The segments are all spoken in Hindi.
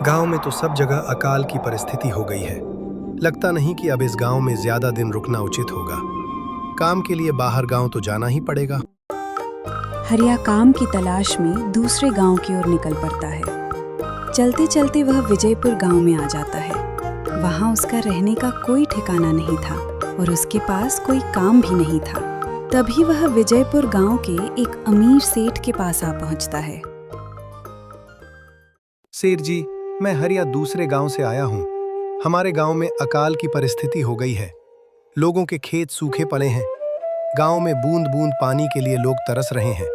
गांव में तो सब जगह अकाल की परिस्थिति हो गई है। लगता नहीं कि अब इस गांव में ज्यादा दिन रुकना उचित होगा। काम के लिए बाहर गांव तो जाना ही पड़ेगा। हरिया काम की तलाश में दूसरे गांव की ओर निकल पड़ता है। चलते चलते वह विजयपुर गांव में आ जाता है। वहां उसका रहने का कोई ठिकाना नहीं था और उसके पास कोई काम भी नहीं था। तभी वह विजयपुर गांव के एक अमीर सेठ के पास आ पहुंचता है। सेठ जी, मैं हरिया दूसरे गांव से आया हूँ। हमारे गांव में अकाल की परिस्थिति हो गई है। लोगों के खेत सूखे पड़े हैं। गांव में बूंद बूंद पानी के लिए लोग तरस रहे हैं।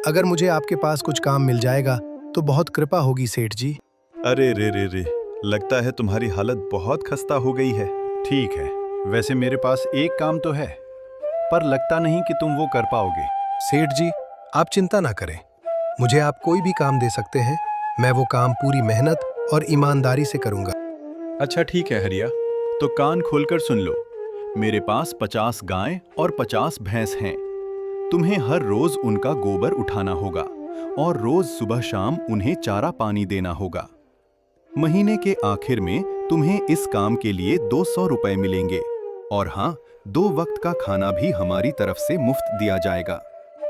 अगर मुझे आपके पास कुछ काम मिल जाएगा तो बहुत कृपा होगी सेठ जी। अरे रे रे रे, लगता है तुम्हारी हालत बहुत खस्ता हो गई है। ठीक है, वैसे मेरे पास एक काम तो है, पर लगता नहीं कि तुम वो कर पाओगे। सेठ जी, आप चिंता ना करें। मुझे आप कोई भी काम दे सकते हैं। मैं वो काम पूरी मेहनत और ईमानदारी से करूंगा। अच्छा ठीक है हरिया, तो कान खोलकर सुन लो। मेरे पास 50 गाय और 50 भैंस हैं। तुम्हें हर रोज उनका गोबर उठाना होगा और रोज सुबह शाम उन्हें चारा पानी देना होगा। महीने के आखिर में तुम्हें इस काम के लिए 200 रुपए मिलेंगे और हाँ, 2 वक्त का खाना भी हमारी तरफ से मुफ्त दिया जाएगा।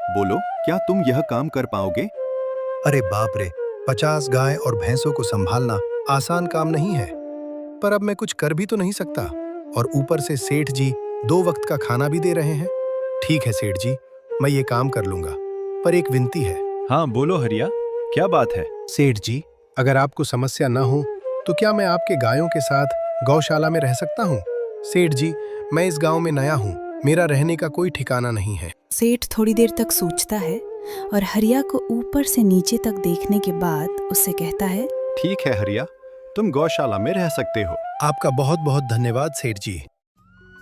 बोलो, क्या तुम यह काम कर पाओगे? अरे बाप रे, 50 गाय और भैंसों को संभालना आसान काम नहीं है। पर अब मैं कुछ कर भी तो नहीं सकता और ऊपर से सेठ जी 2 वक्त का खाना भी दे रहे हैं। ठीक है सेठ जी, मैं ये काम कर लूंगा, पर एक विनती है। हाँ बोलो हरिया, क्या बात है? सेठ जी, अगर आपको समस्या न हो तो क्या मैं आपके गायों के साथ गौशाला में रह सकता हूँ? सेठ जी, मैं इस गांव में नया हूँ। मेरा रहने का कोई ठिकाना नहीं है। सेठ थोड़ी देर तक सोचता है और हरिया को ऊपर से नीचे तक देखने के बाद उससे कहता है, ठीक है हरिया, तुम गौशाला में रह सकते हो। आपका बहुत बहुत धन्यवाद सेठ जी।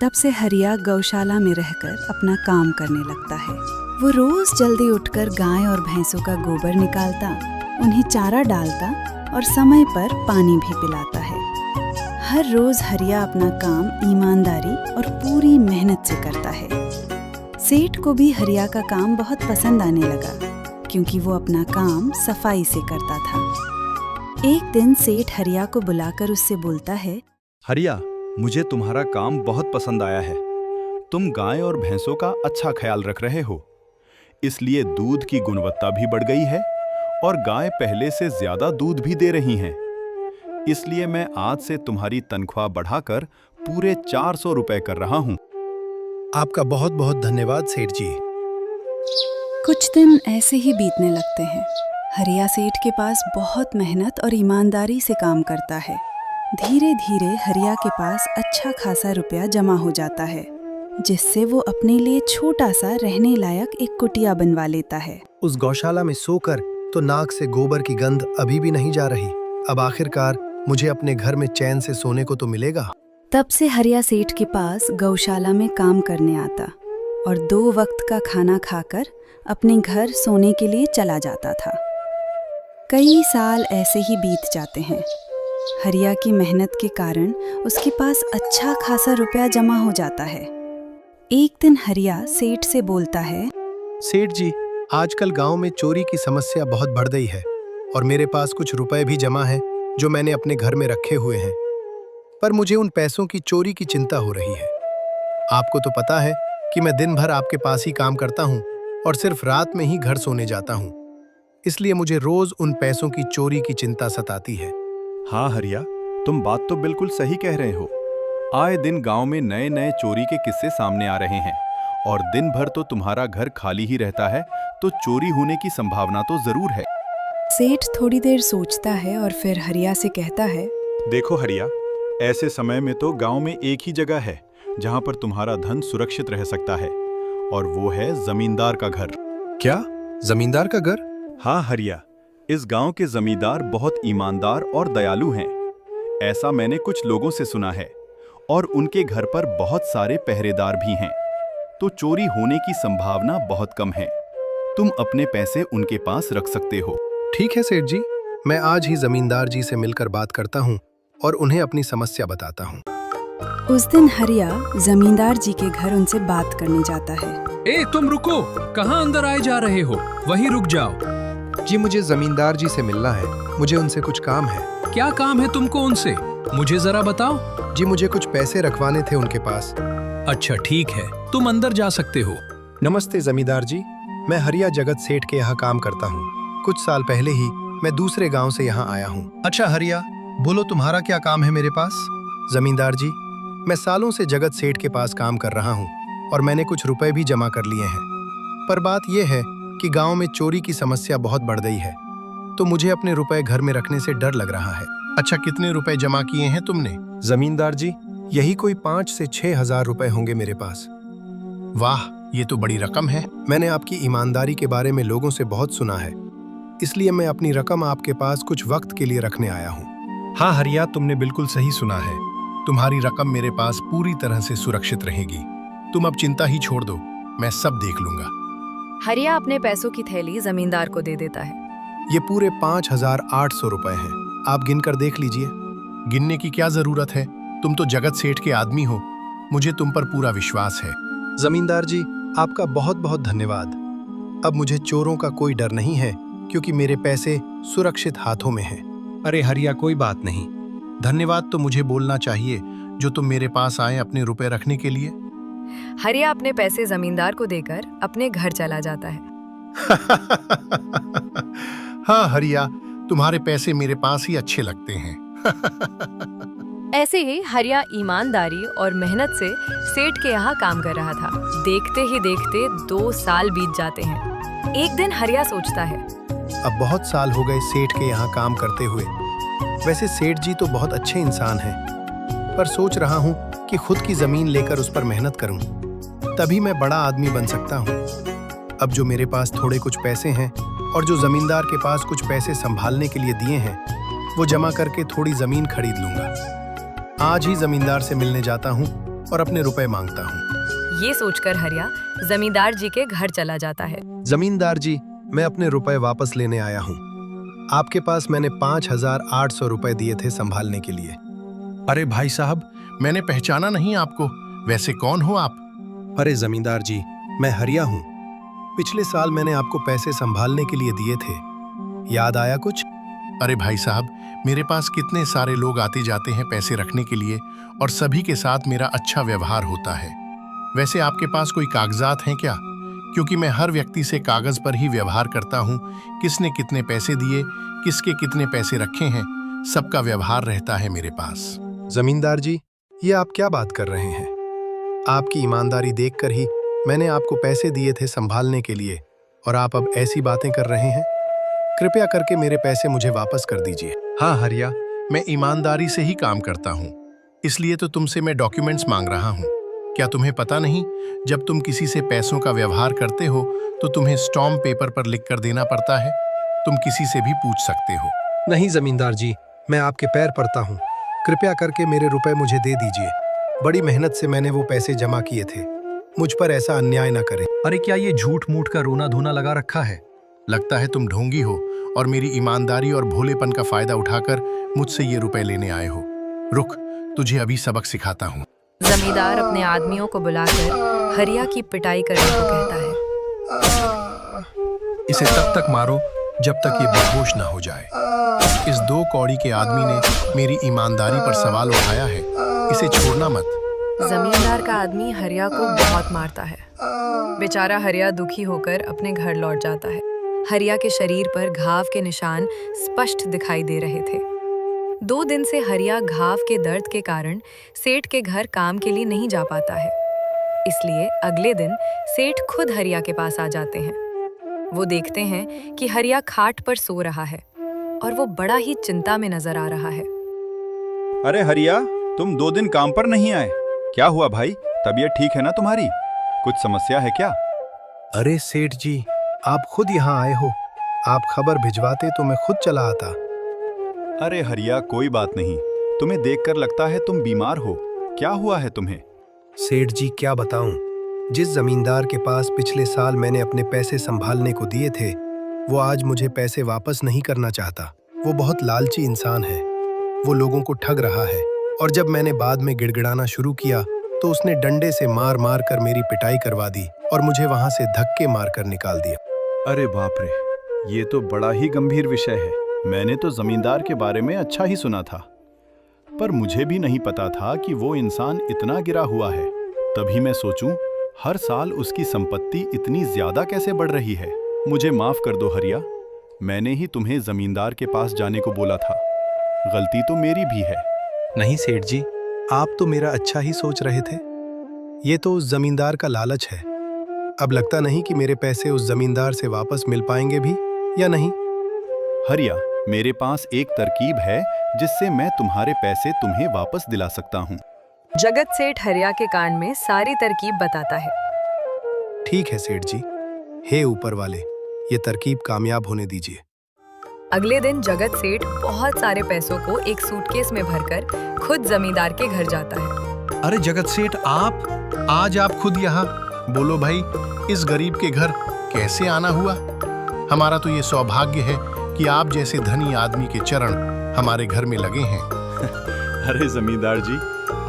तब से हरिया गौशाला में रहकर अपना काम करने लगता है। वो रोज जल्दी उठकर गाय और भैंसों का गोबर निकालता, उन्हें चारा डालता और समय पर पानी भी पिलाता है। हर रोज हरिया अपना काम ईमानदारी और पूरी मेहनत से करता है। सेठ को भी हरिया का काम बहुत पसंद आने लगा, क्योंकि वो अपना काम सफाई से करता था। एक दिन सेठ हरिया को बुलाकर उससे बोलता है, हरिया, मुझे तुम्हारा काम बहुत पसंद आया है। तुम गाय और भैंसों का अच्छा ख्याल रख रहे हो, इसलिए दूध की गुणवत्ता भी बढ़ गई है और गाय पहले से ज्यादा दूध भी दे रही हैं। इसलिए मैं आज से तुम्हारी तनख्वाह बढ़ाकर पूरे 400 रुपए कर रहा हूँ। आपका बहुत बहुत धन्यवाद सेठ जी। कुछ दिन ऐसे ही बीतने लगते हैं। हरिया सेठ के पास बहुत मेहनत और ईमानदारी से काम करता है। धीरे धीरे हरिया के पास अच्छा खासा रुपया जमा हो जाता है, जिससे वो अपने लिए छोटा सा रहने लायक एक कुटिया बनवा लेता है। उस गौशाला में सोकर तो नाक से गोबर की गंध अभी भी नहीं जा रही। अब आखिरकार मुझे अपने घर में चैन से सोने को तो मिलेगा। तब से हरिया सेठ के पास गौशाला में काम करने आता और 2 वक्त का खाना खाकर अपने घर सोने के लिए चला जाता था। कई साल ऐसे ही बीत जाते हैं। हरिया की मेहनत के कारण उसके पास अच्छा खासा रुपया जमा हो जाता है। एक दिन हरिया सेठ से बोलता है, सेठ जी, आजकल गांव में चोरी की समस्या बहुत बढ़ गई है और मेरे पास कुछ रुपए भी जमा है जो मैंने अपने घर में रखे हुए हैं, पर मुझे उन पैसों की चोरी की चिंता हो रही है। आपको तो पता है कि मैं दिन भर आपके पास ही काम करता हूँ और सिर्फ रात में ही घर सोने जाता हूँ, इसलिए मुझे रोज उन पैसों की चोरी की चिंता सताती है। हाँ हरिया, तुम बात तो बिल्कुल सही कह रहे हो। आए दिन गांव में नए नए चोरी के किस्से सामने आ रहे हैं और दिन भर तो तुम्हारा घर खाली ही रहता है, तो चोरी होने की संभावना तो जरूर है। सेठ थोड़ी देर सोचता है और फिर हरिया से कहता है, देखो हरिया, ऐसे समय में तो गांव में एक ही जगह है जहां पर तुम्हारा धन सुरक्षित रह सकता है, और वो है जमींदार का घर। क्या? जमींदार का घर? हाँ हरिया, इस गांव के जमींदार बहुत ईमानदार और दयालु हैं। ऐसा मैंने कुछ लोगों से सुना है और उनके घर पर बहुत सारे पहरेदार भी हैं, तो चोरी होने की संभावना बहुत कम है। तुम अपने पैसे उनके पास रख सकते हो। ठीक है सेठ जी, मैं आज ही जमींदार जी से मिलकर बात करता हूँ और उन्हें अपनी समस्या बताता हूँ। उस दिन हरिया जमींदार जी के घर उनसे बात करने जाता है। ए तुम रुको, कहाँ अंदर आए जा रहे हो? वहीं रुक जाओ। जी, मुझे जमींदार जी से मिलना है। मुझे उनसे कुछ काम है। क्या काम है तुमको उनसे? मुझे जरा बताओ। जी मुझे कुछ पैसे रखवाने थे उनके पास। अच्छा ठीक है, तुम अंदर जा सकते हो। नमस्ते जमींदार जी, मैं हरिया जगत सेठ के यहाँ काम करता हूँ। कुछ साल पहले ही मैं दूसरे गांव से यहाँ आया हूँ। अच्छा हरिया, बोलो तुम्हारा क्या काम है मेरे पास? जमींदार जी, मैं सालों से जगत सेठ के पास काम कर रहा हूँ और मैंने कुछ रुपए भी जमा कर लिए हैं। पर बात यह है कि गांव में चोरी की समस्या बहुत बढ़ गई है, तो मुझे अपने रुपए घर में रखने से डर लग रहा है। अच्छा, कितने रुपए जमा किए हैं तुमने? जमींदार जी, यही कोई 5 से 6 हजार रुपए होंगे मेरे पास। वाह, ये तो बड़ी रकम है। मैंने आपकी ईमानदारी के बारे में लोगों से बहुत सुना है, इसलिए मैं अपनी रकम आपके पास कुछ वक्त के लिए रखने आया हूँ। हाँ हरिया, तुमने बिल्कुल सही सुना है। तुम्हारी रकम मेरे पास पूरी तरह से सुरक्षित रहेगी। तुम अब चिंता ही छोड़ दो, मैं सब देख लूंगा। हरिया अपने पैसों की थैली जमींदार को दे देता है। ये पूरे 5,800 रुपए हैं, आप गिनकर देख लीजिए। गिनने की क्या जरूरत है, तुम तो जगत सेठ के आदमी हो, मुझे तुम पर पूरा विश्वास है। जमींदार जी, आपका बहुत बहुत धन्यवाद। अब मुझे चोरों का कोई डर नहीं है, क्योंकि मेरे पैसे सुरक्षित हाथों में हैं। अरे हरिया, कोई बात नहीं। धन्यवाद तो मुझे बोलना चाहिए जो तुम मेरे पास आए अपने रुपए रखने के लिए। हरिया अपने पैसे जमींदार को देकर अपने घर चला जाता है। हाँ हरिया, तुम्हारे पैसे मेरे पास ही अच्छे लगते हैं। ऐसे ही हरिया ईमानदारी और मेहनत से सेठ के यहाँ काम कर रहा था। देखते ही देखते 2 साल बीत जाते हैं। एक दिन हरिया सोचता है, अब बहुत साल हो गए सेठ के यहाँ काम करते हुए। वैसे सेठ जी तो बहुत अच्छे इंसान हैं, पर सोच रहा हूँ कि खुद की जमीन लेकर उस पर मेहनत करूँ, तभी मैं बड़ा आदमी बन सकता हूँ। अब जो मेरे पास थोड़े कुछ पैसे हैं और जो जमींदार के पास कुछ पैसे संभालने के लिए दिए हैं, वो जमा करके थोड़ी जमीन खरीद लूंगा। आज ही जमींदार से मिलने जाता हूँ और अपने रुपए मांगता हूँ। ये सोचकर हरिया जमींदार जी के घर चला जाता है। जमींदार जी, मैं अपने रुपए वापस लेने आया हूँ। आपके पास मैंने 5,800 रुपए दिए थे संभालने के लिए। अरे भाई साहब, मैंने पहचाना नहीं आपको, वैसे कौन हो आप? अरे जमींदार जी, मैं हरिया हूँ। पिछले साल मैंने आपको पैसे संभालने के लिए दिए थे, याद आया कुछ? अरे भाई साहब, मेरे पास कितने सारे लोग आते जाते हैं पैसे रखने के लिए और सभी के साथ मेरा अच्छा व्यवहार होता है। वैसे आपके पास कोई कागजात हैं क्या? क्योंकि मैं हर व्यक्ति से कागज पर ही व्यवहार करता हूँ। किसने कितने पैसे दिए, किसके कितने पैसे रखे हैं, सबका व्यवहार रहता है मेरे पास। जमींदार जी, ये आप क्या बात कर रहे हैं? आपकी ईमानदारी देखकर ही मैंने आपको पैसे दिए थे संभालने के लिए, और आप अब ऐसी बातें कर रहे हैं। कृपया करके मेरे पैसे मुझे वापस कर दीजिए। हाँ हरिया, मैं ईमानदारी से ही काम करता हूँ, इसलिए तो तुमसे मैं डॉक्यूमेंट्स मांग रहा हूँ। क्या तुम्हें पता नहीं, जब तुम किसी से पैसों का व्यवहार करते हो तो तुम्हें स्टॉम्प पेपर पर लिख कर देना पड़ता है? तुम किसी से भी पूछ सकते हो। नहीं जमींदार जी, मैं आपके पैर पड़ता हूँ, कृपया करके मेरे रुपए मुझे दे दीजिए। बड़ी मेहनत से मैंने वो पैसे जमा किए थे, मुझ पर ऐसा अन्याय ना करें। अरे क्या ये झूठ मूठ का रोना धोना लगा रखा है? लगता है तुम ढोंगी हो और मेरी ईमानदारी और भोलेपन का फायदा उठाकर मुझसे ये रुपए लेने आए हो। रुक, तुझे अभी सबक सिखाता हूँ। जमींदार अपने आदमियों को बुलाकर हरिया की पिटाई करने को कहता है। इसे तब तक मारो जब तक ये बेहोश ना हो जाए। इस 2 कौड़ी के आदमी ने मेरी ईमानदारी पर सवाल उठाया है, इसे छोड़ना मत। जमींदार का आदमी हरिया को बहुत मारता है। बेचारा हरिया दुखी होकर अपने घर लौट जाता है। हरिया के शरीर पर घाव के निशान स्पष्ट दिखाई दे रहे थे। 2 दिन से हरिया घाव के दर्द के कारण सेठ के घर काम के लिए नहीं जा पाता है। इसलिए अगले दिन सेठ खुद हरिया के पास आ जाते हैं। वो देखते हैं कि हरिया खाट पर सो रहा है और वो बड़ा ही चिंता में नजर आ रहा है। अरे हरिया, तुम 2 दिन काम पर नहीं आए, क्या हुआ भाई? तबीयत ठीक है ना तुम्हारी? कुछ समस्या है क्या? अरे सेठ जी, आप खुद यहाँ आए हो। आप खबर भिजवाते तो मैं खुद चला आता। अरे हरिया, कोई बात नहीं, तुम्हें देखकर लगता है तुम बीमार हो। क्या हुआ है तुम्हें? सेठ जी, क्या बताऊं, जिस जमींदार के पास पिछले साल मैंने अपने पैसे संभालने को दिए थे, वो आज मुझे पैसे वापस नहीं करना चाहता। वो बहुत लालची इंसान है, वो लोगों को ठग रहा है। और जब मैंने बाद में गिड़गिड़ाना शुरू किया तो उसने डंडे से मार मार कर मेरी पिटाई करवा दी और मुझे वहां से धक्के मार कर निकाल दिया। अरे बाप रे, ये तो बड़ा ही गंभीर विषय है। मैंने तो जमींदार के बारे में अच्छा ही सुना था, पर मुझे भी नहीं पता था कि वो इंसान इतना गिरा हुआ है। तभी मैं सोचूं, हर साल उसकी संपत्ति इतनी ज्यादा कैसे बढ़ रही है। मुझे माफ कर दो हरिया, मैंने ही तुम्हें जमींदार के पास जाने को बोला था। गलती तो मेरी भी है। नहीं सेठ जी, आप तो मेरा अच्छा ही सोच रहे थे। ये तो उस जमींदार का लालच है। अब लगता नहीं कि मेरे पैसे उस जमींदार से वापस मिल पाएंगे भी या नहीं। हरिया, मेरे पास एक तरकीब है जिससे मैं तुम्हारे पैसे तुम्हें वापस दिला सकता हूँ। जगत सेठ हरिया के कान में सारी तरकीब बताता है। ठीक है सेठ जी, हे ऊपर वाले, ये तरकीब कामयाब होने दीजिए। अगले दिन जगत सेठ बहुत सारे पैसों को एक सूटकेस में भरकर खुद जमींदार के घर जाता है। अरे जगत सेठ, आज आप खुद यहाँ? बोलो भाई, इस गरीब के घर कैसे आना हुआ? हमारा तो ये सौभाग्य है कि आप जैसे धनी आदमी के चरण हमारे घर में लगे हैं। अरे जमींदार जी,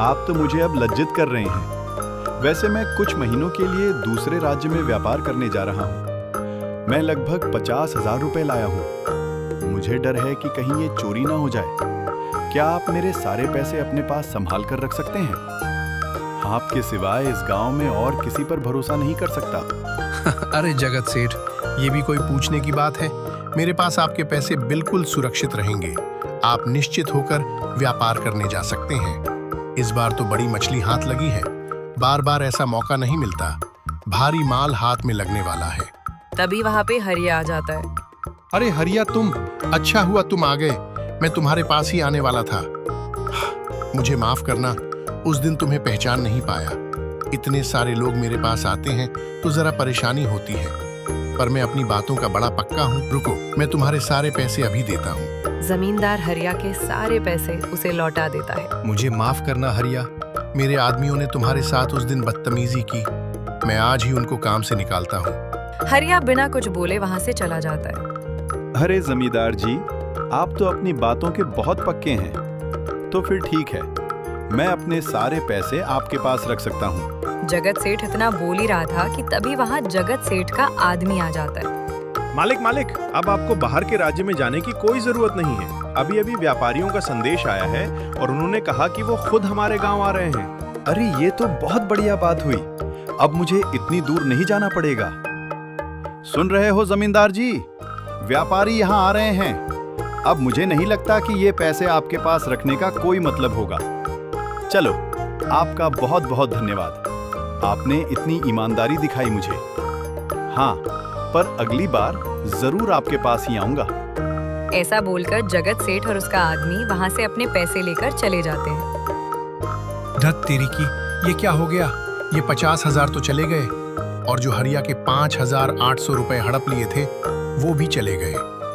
आप तो मुझे अब लज्जित कर रहे हैं। वैसे मैं कुछ महीनों के लिए दूसरे राज्य में व्यापार करने जा रहा हूँ। मैं लगभग 50,000 रुपए लाया हूँ। मुझे डर है कि कहीं ये चोरी ना हो जाए। क्या आप मेरे सारे पैसे अपने पास संभाल कर रख सकते हैं? आपके सिवाय इस गांव में और किसी पर भरोसा नहीं कर सकता। अरे जगत सेठ, ये भी कोई पूछने की बात है? मेरे पास आपके पैसे बिल्कुल सुरक्षित रहेंगे। आप निश्चित होकर व्यापार करने जा सकते हैं। इस बार तो बड़ी मछली हाथ लगी है। बार बार ऐसा मौका नहीं मिलता। भारी माल हाथ में लगने वाला है। तभी वहाँ पे हरिया आ जाता है। अरे हरिया, तुम? अच्छा हुआ तुम आ गए। मैं तुम्हारे पास ही आने वाला था। मुझे माफ करना, उस दिन तुम्हें पहचान नहीं पाया। इतने सारे लोग मेरे पास आते हैं तो जरा परेशानी होती है, पर मैं अपनी बातों का बड़ा पक्का हूँ। रुको, मैं तुम्हारे सारे पैसे अभी देता हूँ। जमींदार हरिया के सारे पैसे उसे लौटा देता है। मुझे माफ करना हरिया, मेरे आदमियों ने तुम्हारे साथ उस दिन बदतमीजी की। मैं आज ही उनको काम से निकालता हूँ। हरिया बिना कुछ बोले वहाँ से चला जाता है। अरे जमींदार जी, आप तो अपनी बातों के बहुत पक्के हैं। तो फिर ठीक है, मैं अपने सारे पैसे आपके पास रख सकता हूँ। जगत सेठ इतना बोल ही रहा था कि तभी वहाँ जगत सेठ का आदमी आ जाता है। मालिक, अब आपको बाहर के राज्य में जाने की कोई जरूरत नहीं है। अभी अभी व्यापारियों का संदेश आया है और उन्होंने कहा कि वो खुद हमारे गांव आ रहे हैं। अरे ये तो बहुत बढ़िया बात हुई। अब मुझे इतनी दूर नहीं जाना पड़ेगा। सुन रहे हो जमींदार जी, व्यापारी यहाँ आ रहे हैं। अब मुझे नहीं लगता कि ये पैसे आपके पास रखने का कोई मतलब होगा। चलो, आपका बहुत बहुत धन्यवाद। आपने इतनी ईमानदारी दिखाई मुझे। हाँ, पर अगली बार जरूर आपके पास ही आऊंगा। ऐसा बोलकर जगत सेठ और उसका आदमी वहाँ से अपने पैसे लेकर चले जाते हैं। धत तेरी की, ये क्या हो गया? ये 50,000 तो चले गए, और जो हरिया के 5,800 रुपए हड़प लिए थे वो भी चले गए।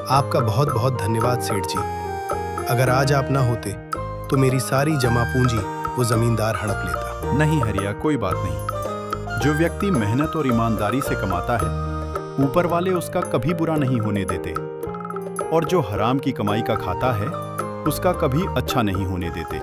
आपका बहुत बहुत धन्यवाद सेठ जी। अगर आज आप ना होते तो मेरी सारी जमा पूंजी वो जमींदार हड़प लेता। नहीं हरिया, कोई बात नहीं। जो व्यक्ति मेहनत और ईमानदारी से कमाता है, ऊपर वाले उसका कभी बुरा नहीं होने देते, और जो हराम की कमाई का खाता है उसका कभी अच्छा नहीं होने देते।